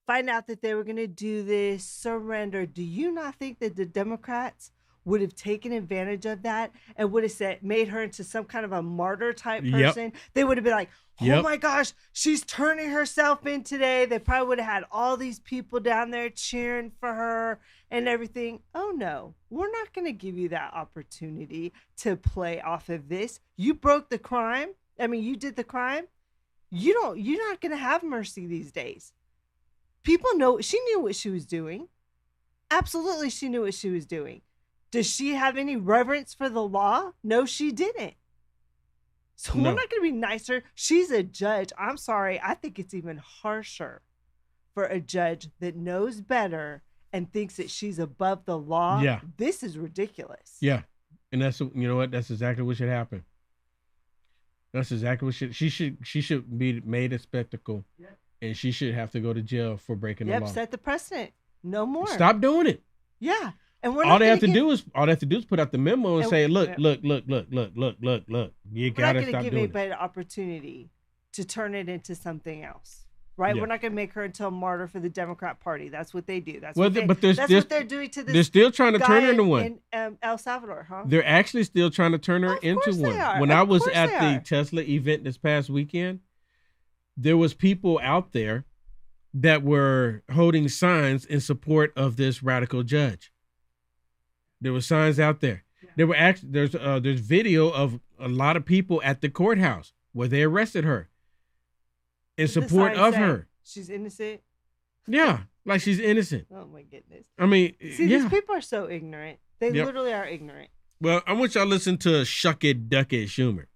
find out that they were going to do this, surrender, do you not think that the Democrats would have taken advantage of that and would have made her into some kind of a martyr type person? Yep. They would have been like, oh my gosh, she's turning herself in today. They probably would have had all these people down there cheering for her and everything. Oh no, we're not going to give you that opportunity to play off of this. You broke the crime. I mean, you did the crime. You're not going to have mercy these days. People know she knew what she was doing. Absolutely, she knew what she was doing. Does she have any reverence for the law? No, she didn't. So we're not going to be nicer. She's a judge. I'm sorry. I think it's even harsher for a judge that knows better and thinks that she's above the law. Yeah. This is ridiculous. Yeah. And that's, you know what? That's exactly what should happen. That's exactly what she should be made a spectacle. Yeah. And she should have to go to jail for breaking the law. Set the precedent. No more. Stop doing it. Yeah. And we're all they have to do is put out the memo and say, look. You gotta stop doing it. We're not going to give anybody the opportunity to turn it into something else, right? Yeah. We're not going to make her into a martyr for the Democrat Party. That's what they do. That's what they're doing to this. They're still trying to turn her into one in El Salvador, huh? They're actually still trying to turn her into one. When I was at the Tesla event this past weekend, there was people out there that were holding signs in support of this radical judge. There were signs out there. Yeah. There were actually there's video of a lot of people at the courthouse where they arrested her in support of her. She's innocent. Yeah, like she's innocent. Oh my goodness. I mean, these people are so ignorant. They literally are ignorant. Well, I want y'all to listen to Shucky Ducky Schumer.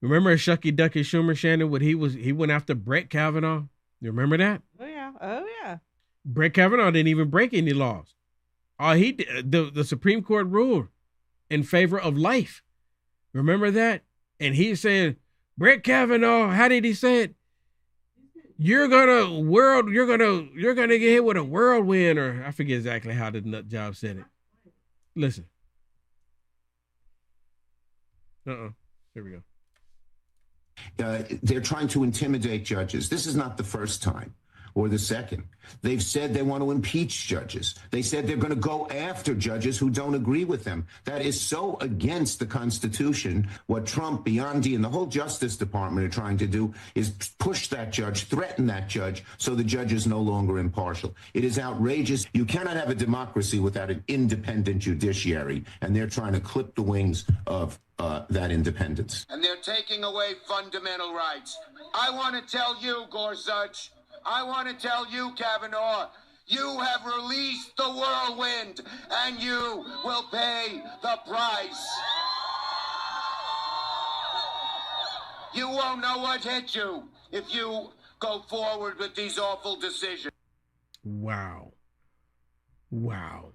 Remember Shucky Ducky Schumer, Shannon? When he went after Brett Kavanaugh. You remember that? Oh yeah. Brett Kavanaugh didn't even break any laws. He did, the Supreme Court ruled in favor of life. Remember that? And he's saying, Brett Kavanaugh, how did he say it? You're gonna get hit with a whirlwind, or I forget exactly how the nut job said it. Listen. Here we go. They're trying to intimidate judges. This is not the first time or the second. They've said they want to impeach judges. They said they're going to go after judges who don't agree with them. That is so against the Constitution. What Trump, Biondi, and the whole Justice Department are trying to do is push that judge, threaten that judge, so the judge is no longer impartial. It is outrageous. You cannot have a democracy without an independent judiciary, and they're trying to clip the wings of that independence. And they're taking away fundamental rights. I want to tell you, Gorsuch, I want to tell you, Kavanaugh, you have released the whirlwind, and you will pay the price. You won't know what hit you if you go forward with these awful decisions. Wow. What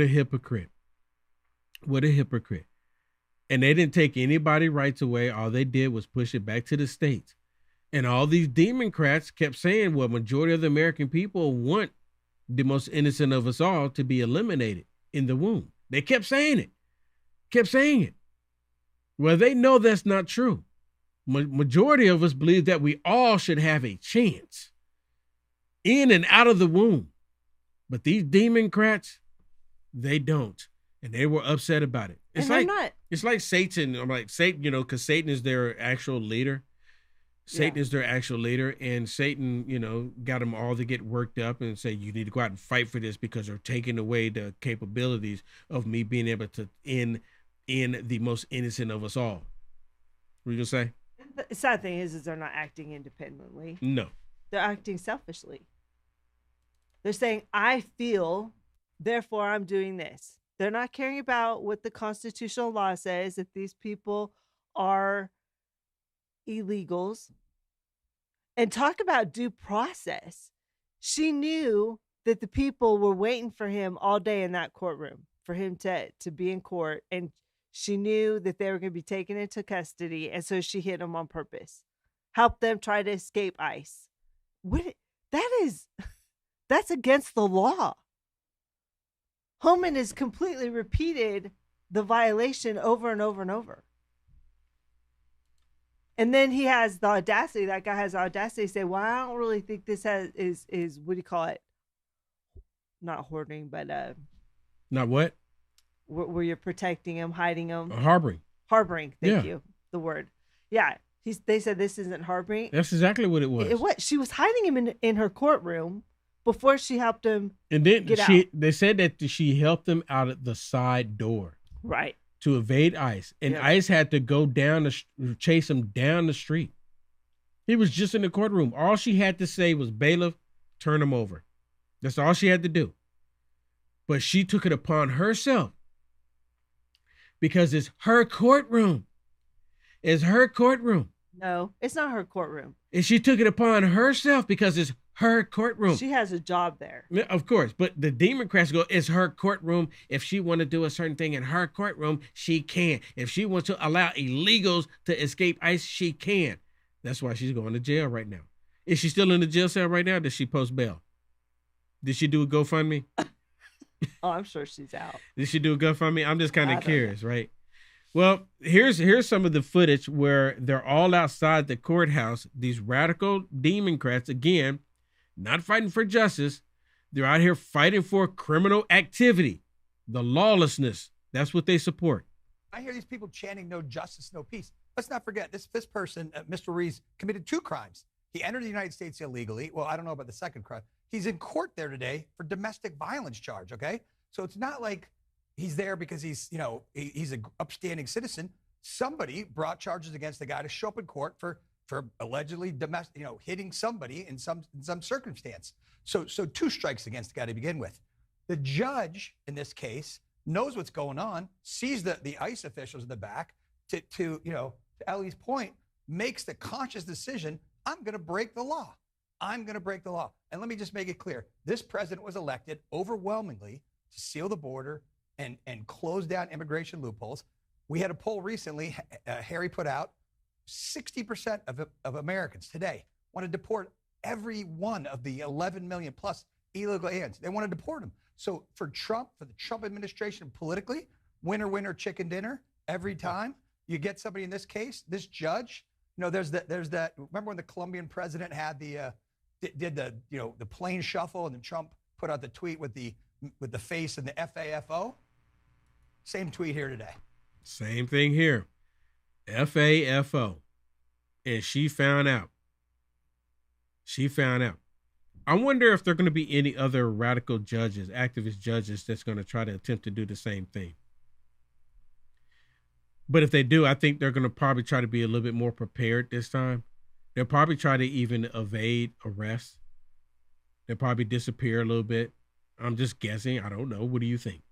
a hypocrite. What a hypocrite. And they didn't take anybody's rights away. All they did was push it back to the states. And all these Democrats kept saying, well, majority of the American people want the most innocent of us all to be eliminated in the womb. They kept saying it. Well, they know that's not true. Majority of us believe that we all should have a chance in and out of the womb. But these Democrats, they don't. And they were upset about it. It's like Satan. I'm like Satan, because Satan is their actual leader. Satan is their actual leader, and Satan, got them all to get worked up and say, you need to go out and fight for this because they're taking away the capabilities of me being able to end the most innocent of us all. What are you going to say? The sad thing is they're not acting independently. No. They're acting selfishly. They're saying, I feel, therefore I'm doing this. They're not caring about what the constitutional law says, that these people are illegals. And talk about due process. She knew that the people were waiting for him all day in that courtroom for him to be in court, and she knew that they were going to be taken into custody, and so she hit them on purpose, helped them try to escape ICE. That's against the law. Homan has completely repeated the violation over and over and over. And then he has the audacity, that guy has the audacity to say, well, I don't really think this is what do you call it? Not hoarding, but not what? Where you're protecting him, hiding him. Harboring. Harboring, thank you. The word. Yeah. They said this isn't harboring. That's exactly what it was. She was hiding him in her courtroom before she helped him get out. They said that she helped him out at the side door. Right. To evade ICE. And ICE had to go chase him down the street. He was just in the courtroom. All she had to say was, bailiff, turn him over. That's all she had to do. But she took it upon herself because it's her courtroom. It's her courtroom. No, it's not her courtroom. And she took it upon herself because it's her courtroom. She has a job there. Of course. But the Democrats go, it's her courtroom. If she want to do a certain thing in her courtroom, she can. If she wants to allow illegals to escape ICE, she can. That's why she's going to jail right now. Is she still in the jail cell right now? Or did she post bail? Did she do a GoFundMe? Oh, I'm sure she's out. Did she do a GoFundMe? I'm just kind of curious, right? Well, here's some of the footage where they're all outside the courthouse. These radical Democrats, again, not fighting for justice. They're out here fighting for criminal activity, the lawlessness. That's what they support. I hear these people chanting no justice, no peace. Let's not forget this person, Mr. Rees, committed 2 crimes. He entered the United States illegally. Well, I don't know about the second crime. He's in court there today for domestic violence charge, okay? So it's not like he's there because he's an upstanding citizen. Somebody brought charges against the guy to show up in court for allegedly domestic, hitting somebody in some circumstance. So 2 strikes against the guy to begin with. The judge in this case knows what's going on, sees the ICE officials in the back. To Ellie's point, makes the conscious decision: I'm going to break the law. I'm going to break the law. And let me just make it clear: this president was elected overwhelmingly to seal the border and close down immigration loopholes. We had a poll recently, Harry put out, 60% of Americans today want to deport every one of the 11 million plus illegal aliens. They want to deport them. So for Trump, for the Trump administration politically, winner, winner, chicken dinner, every time you get somebody in this case, this judge, there's that, remember when the Colombian president had did the plane shuffle, and then Trump put out the tweet with the face and the FAFO? Same tweet here today. Same thing here. FAFO. And she found out. I wonder if there are going to be any other radical judges, activist judges, that's going to try to attempt to do the same thing. But if they do, I think they're going to probably try to be a little bit more prepared this time. They'll probably try to even evade arrest. They'll probably disappear a little bit. I'm just guessing. I don't know. What do you think?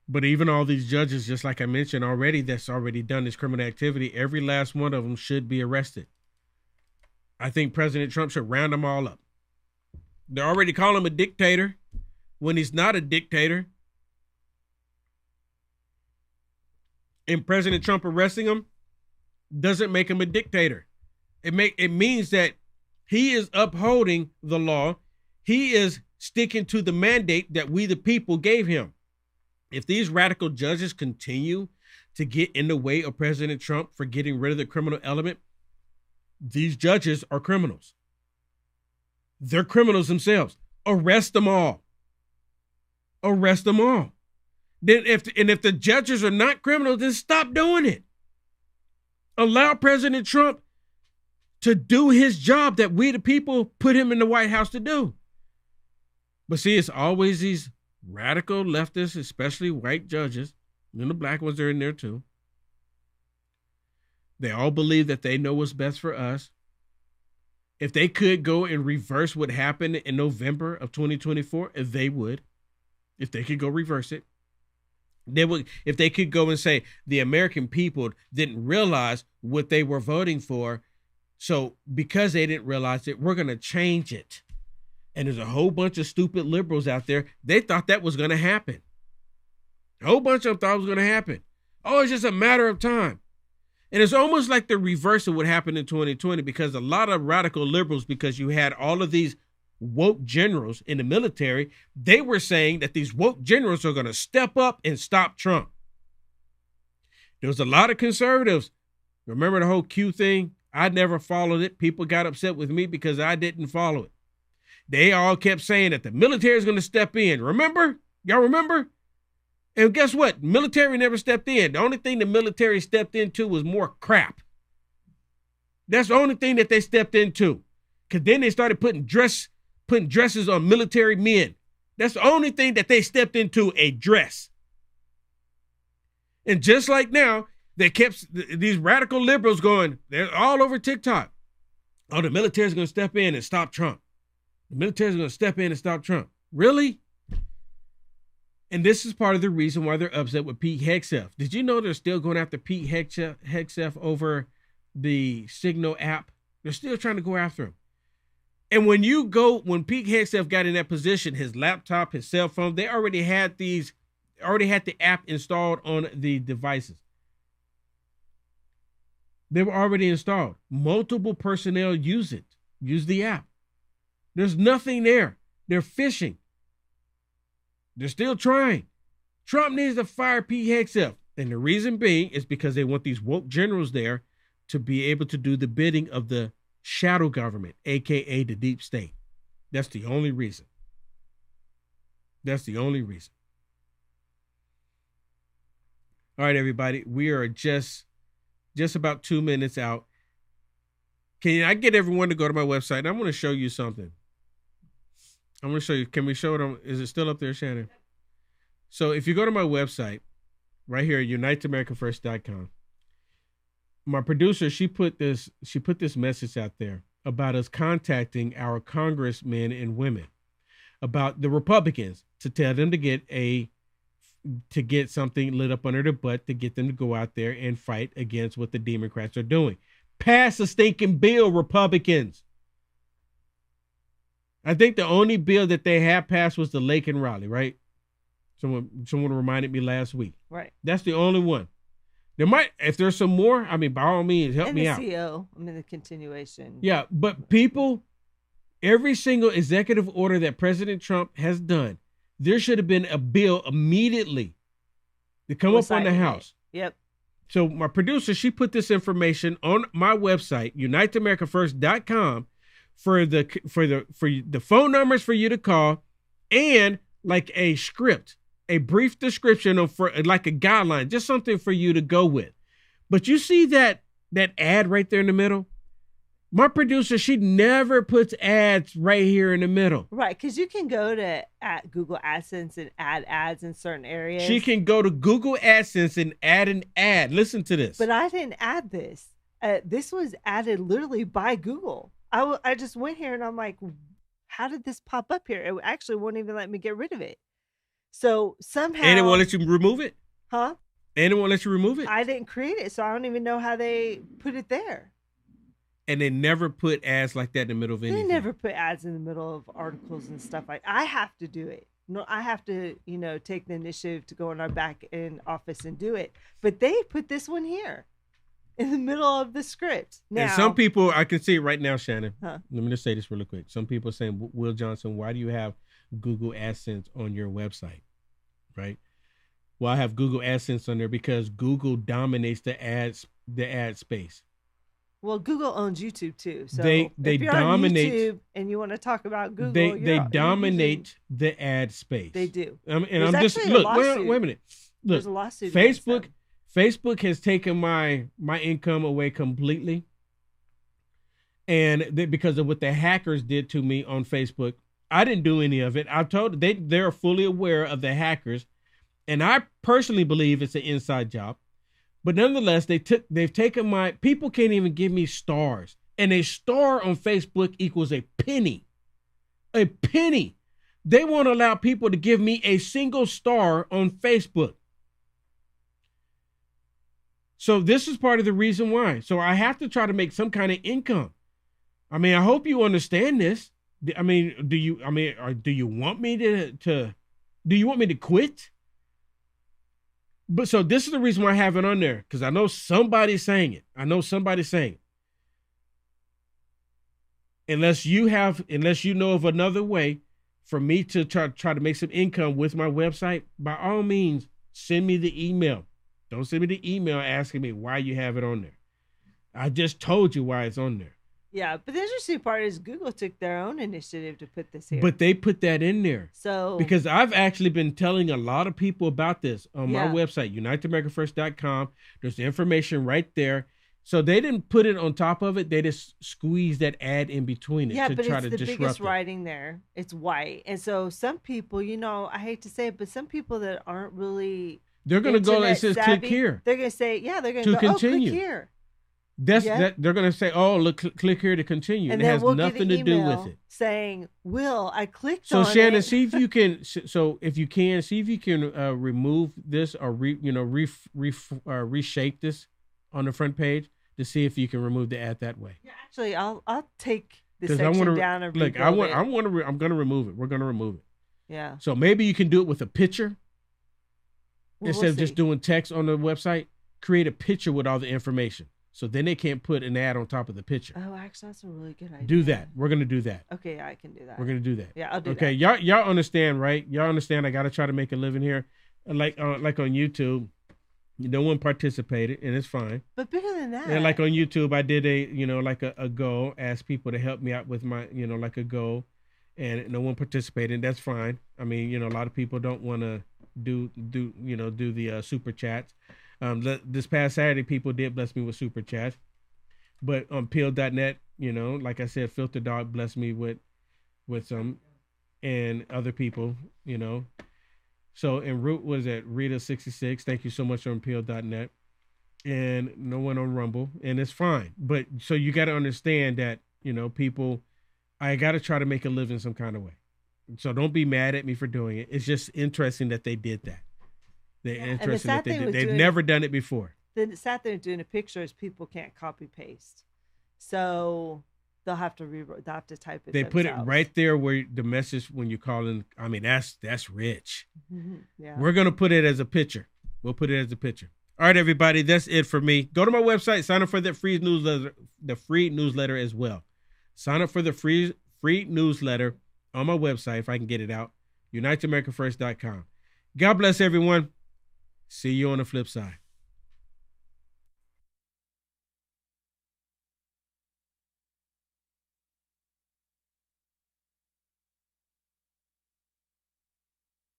But even all these judges, just like I mentioned already, that's already done this criminal activity, every last one of them should be arrested. I think President Trump should round them all up. They already call him a dictator when he's not a dictator. And President Trump arresting him doesn't make him a dictator. It means that he is upholding the law. He is sticking to the mandate that we the people gave him. If these radical judges continue to get in the way of President Trump for getting rid of the criminal element, these judges are criminals. They're criminals themselves. Arrest them all. Arrest them all. Then if the judges are not criminals, then stop doing it. Allow President Trump to do his job that we the people put him in the White House to do. But see, it's always these radical leftists, especially white judges, and the black ones are in there too. They all believe that they know what's best for us. If they could go and reverse what happened in November of 2024, they would. If they could go reverse it, they would. If they could go and say the American people didn't realize what they were voting for, So because they didn't realize it, we're going to change it. And there's a whole bunch of stupid liberals out there. They thought that was going to happen. A whole bunch of them thought it was going to happen. Oh, it's just a matter of time. And it's almost like the reverse of what happened in 2020, because a lot of radical liberals, because you had all of these woke generals in the military, they were saying that these woke generals are going to step up and stop Trump. There was a lot of conservatives. Remember the whole Q thing? I never followed it. People got upset with me because I didn't follow it. They all kept saying that the military is going to step in. Remember? Y'all remember? And guess what? Military never stepped in. The only thing the military stepped into was more crap. That's the only thing that they stepped into. Because then they started putting dresses on military men. That's the only thing that they stepped into, a dress. And just like now, they kept these radical liberals going, they're all over TikTok. Oh, the military is going to step in and stop Trump. The military is going to step in and stop Trump. Really? And this is part of the reason why they're upset with Pete Hegseth. Did you know they're still going after Pete Hegseth over the Signal app? They're still trying to go after him. And when Pete Hegseth got in that position, his laptop, his cell phone, they already had the app installed on the devices. They were already installed. Multiple personnel use the app. There's nothing there. They're fishing. They're still trying. Trump needs to fire Pete Hegseth. And the reason being is because they want these woke generals there to be able to do the bidding of the shadow government, aka the deep state. That's the only reason. That's the only reason. All right, everybody, we are just about 2 minutes out. Can I get everyone to go to my website? And I'm going to show you something. I'm going to show you. Can we show it on? Is it still up there, Shannon? So if you go to my website, right here, UniteAmericaFirst.com, my producer, she put this message out there about us contacting our congressmen and women about the Republicans to tell them to get something lit up under their butt to get them to go out there and fight against what the Democrats are doing. Pass a stinking bill, Republicans. I think the only bill that they have passed was the Lake and Raleigh, right? Someone reminded me last week. Right. That's the only one. There might, if there's some more, I mean, by all means, help me out. And the CO, I mean, the continuation. Yeah, but people, every single executive order that President Trump has done, there should have been a bill immediately to come up on the House. Yep. So my producer, she put this information on my website, UniteAmericaFirst.com, for the phone numbers for you to call, and like a script, a brief description of like a guideline, just something for you to go with. But you see that ad right there in the middle? My producer, she never puts ads right here in the middle. Right, because you can go to Google AdSense and add ads in certain areas. She can go to Google AdSense and add an ad. Listen to this. But I didn't add this. This was added literally by Google. I just went here and I'm like, how did this pop up here? It actually won't even let me get rid of it. So somehow. And it won't let you remove it? Huh? And it won't let you remove it? I didn't create it, so I don't even know how they put it there. And they never put ads like that in the middle of anything. They never put ads in the middle of articles and stuff like. I have to do it. No, I have to, take the initiative to go in our back end office and do it. But they put this one here in the middle of the script. Now, and some people, I can see it right now, Shannon. Huh? Let me just say this really quick. Some people are saying, Will Johnson, why do you have Google AdSense on your website? Right? Well, I have Google AdSense on there because Google dominates the ad space. Well, Google owns YouTube too. So they if you're dominate on YouTube and you want to talk about Google, they dominate the ad space. They do. And I'm just look. Wait a minute. Look, there's a lawsuit. Facebook has taken my income away completely, and because of what the hackers did to me on Facebook, I didn't do any of it. I told they're fully aware of the hackers, and I personally believe it's an inside job. But nonetheless, they've taken my, people can't even give me stars. And a star on Facebook equals a penny. A penny. They won't allow people to give me a single star on Facebook. So this is part of the reason why. So I have to try to make some kind of income. I mean, I hope you understand this. I mean, do you want me do you want me to quit? But so this is the reason why I have it on there, because I know somebody's saying it. Unless you know of another way for me to try to make some income with my website, by all means, send me the email. Don't send me the email asking me why you have it on there. I just told you why it's on there. Yeah, but the interesting part is Google took their own initiative to put this here. But they put that in there. So because I've actually been telling a lot of people about this on my website, UnitedAmericaFirst.com. There's the information right there. So they didn't put it on top of it. They just squeezed that ad in between it to try to disrupt it. Yeah, but it's the biggest writing there. It's white. And so some people, I hate to say it, but some people that aren't really they're going to go and say, click here. They're going to say, they're going to go, continue. Oh, click here. That they're going to say, oh, look, click here to continue. And it has nothing to do with it. Saying, Will, I clicked on it. So Shannon, see if you can. So if you can, see if you can remove this or reshape this on the front page to see if you can remove the ad that way. Yeah, actually, I'll take the section down and look. I'm going to remove it. We're going to remove it. Yeah. So maybe you can do it with a picture instead of just doing text on the website. Create a picture with all the information. So then they can't put an ad on top of the picture. Oh, actually, that's a really good idea. Do that. We're going to do that. Okay, I can do that. We're going to do that. Yeah, I'll do that. Okay, y'all understand, right? Y'all understand I got to try to make a living here. Like on YouTube, no one participated, and it's fine. But bigger than that. And like on YouTube, I did a goal, asked people to help me out with my, like a goal, and no one participated, and that's fine. I mean, a lot of people don't want to do the super chats. This past Saturday, people did bless me with super chats, but on Peel.net, like I said, Filter Dog blessed me with some, and other people, So en route was at Rita66. Thank you so much on Peel.net, and no one on Rumble, and it's fine. But so you got to understand that people, I got to try to make a living some kind of way. So don't be mad at me for doing it. It's just interesting that they did that. They're interested that they did. They've never done it before. The sad thing with doing a picture is people can't copy paste, so they'll have to type it. They themselves. put it right there where the message when you call in. I mean, that's rich. Mm-hmm. Yeah. We're gonna put it as a picture. We'll put it as a picture. All right, everybody, that's it for me. Go to my website, sign up for that free newsletter as well. Sign up for the free newsletter on my website if I can get it out. UnitedAmericaFirst.com. God bless everyone. See you on the flip side.